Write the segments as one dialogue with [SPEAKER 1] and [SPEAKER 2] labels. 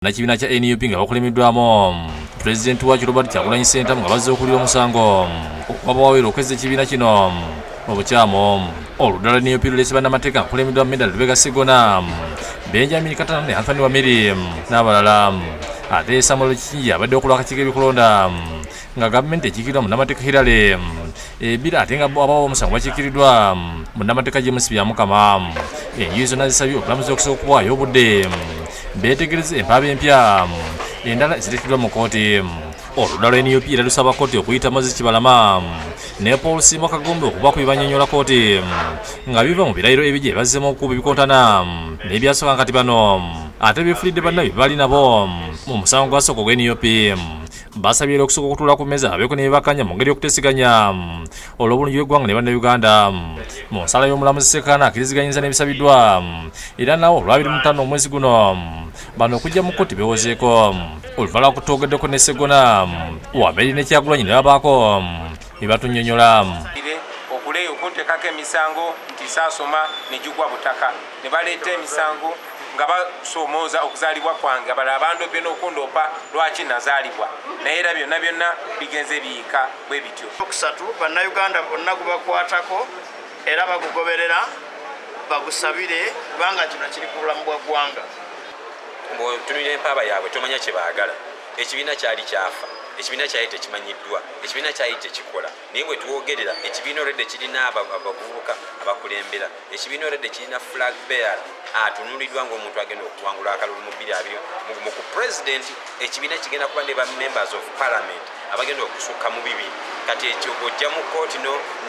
[SPEAKER 1] Nakibiina kya NUP nga bakulemedwamu Pulezidenti waakyo Robert Kyagulanyi Ssentamu nga bazze okuwulira omusango wabawawera okwezza ekibiina kino mu bukyamu. Oludda lwa NUP luleese bannamateeka nkulemedwa Medal Lubega Ssigona, Benjamin Katana ne Anthony Wamiri n'abalala. Ate Samuel Kingi abadde okulwa akakiiko k'ebikulonda nga gavumenti ekiikiddwa munnamateeka Hillary Ebira ate nga abawa omusango bakiikiddwa munnamateeka James Byamukama. Enjuyi zonna zisabye okulamuzi okusooka okuwaayo obudde beetegereze empaaba empya endala eziteekeddwa mu kkooti. Oludda lwa NUP era lusaba kkooti okuyita Moses Kibalama ne Paul Simba Kagombe okuba ku bibannyonnyola kkooti nga biva mu birayiro ebijja ebazzemu okukuba ebikontana n'ebyasooka nkati bano ate beefulidde bannabye bali nabo mu musango gwasooka ogwa NUP. Basabye era okusooka okutuula ku mmeeza abeeko ne bibakanya mu ngeri y'okuteeseganya olw'obulungi bw'eggwanga ne bannayuganda. Mu nsala y'omulamuzi Ssekana akkiriziganyiza n'ebisabiddwa era nawo olwa 25 omwezi guno bano okujja mu kkooti beewozeeko oluvannyuma lwa kutoogeddeko ne Sseggona Wameri ne Kyagulanyi ne babaako ne batunnyonnyola.
[SPEAKER 2] Okuleyo kunteekako emisango nti saasoma ne gigwa butaka ne baleeta emisango nga basomooza okuzaalibwa kwange abalala bandobye n'okundoopa lwaki nazaalibwa naye era byonna byonna bigenze biyika bwe bityo.
[SPEAKER 3] Okusatu bannayuganda bonna gubakwatako era bagugoberera bagusabire kubanga kino kiri ku bulamu bwa ggwanga.
[SPEAKER 4] Bw'otunuulira empaaba yaabwe tomanya kye baagala. Ekibiina kyali kyafa, ekibiina kyali tekimanyiddwa, ekibiina kyali tekikola. Naye bwe tuwogerera ekibiina olwedde kirina abavubuka abakulembera, ekibiina olwedde kirina flag bearer atunuuliddwa ng'omuntu agenda okuwangula akalulu mu 2020 mu ku president. Ekibiina kigenda kuba ne ba members of parliament abagenda okusukka mu 200. Kati ekyo bw'ojja mu kkooti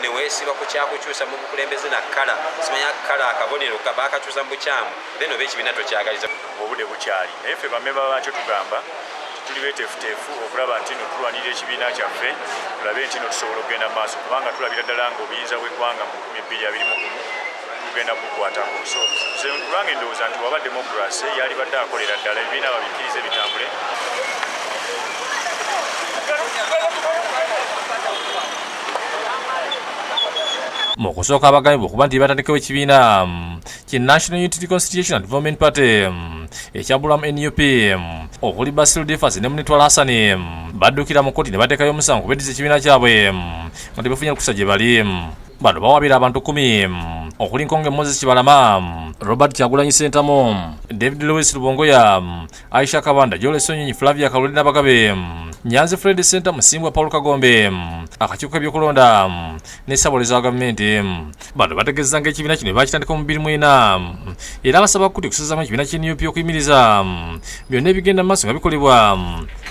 [SPEAKER 4] ne weesiba ku kyakukyusa mu bukulembeze na kkala, simanya kkala akabonero baakakyusa mu bukyamu, then oba ekibiina tokyagaliza.
[SPEAKER 5] Obudde bukyali naye ffe bamemba baakyo tugamba tuli beeteefuteefu okulaba nti no tulwanirira ekibiina kyaffe, tulabe nti no tusobola okugenda mu maaso kubanga tulabira ddala ng'obuyinza bw'eggwanga mu 2021 tugenda kukwatako. So lwange ndowooza nti waba democracy yali badde akolera ddala ebibiina babikkirize bitambule.
[SPEAKER 1] Mu kusooka abagambibwa okuba nti batandikewo ekibiina ki National Unity Constitutional Development Party ekyabulamu NUP okuli Basil Defas ne Munitwala Hassan baddukira mu kkooti ne bateekayo omusango kubeddiza ekibiina kyabwe nga tebafunye kusa gye bali. Bano bawabira abantu 10 okuli Nkonge Moses Kibalama, Robert Kyagulanyi Ssentamu, David Lewis Lubongoya, Aisha Kabanda, Jole Sonyonyi, Flavia Kaloli Nabagabe, Nyanzi Fred Center, Musimbwa Paul Kagombe, akakiiko k'ebyokulonda ne ssaabalezi wa gavumenti. Bano bategeeza ng'ekibiina kino bakitandika mu 2004 era basaba kkooti okusazamu ekibiina kya NUP okuyimiriza byonna ebigenda mu maaso nga bikolebwa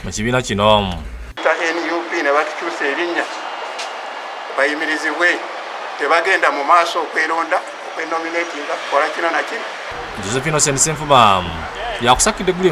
[SPEAKER 1] mu kibiina kino.
[SPEAKER 6] NUP ne bakikyusa erinnya bayimirizibwe tebagenda mu maaso okweronda okwenominatinga kola kino na kino.
[SPEAKER 1] Josephine Senfuma yakusakidde guli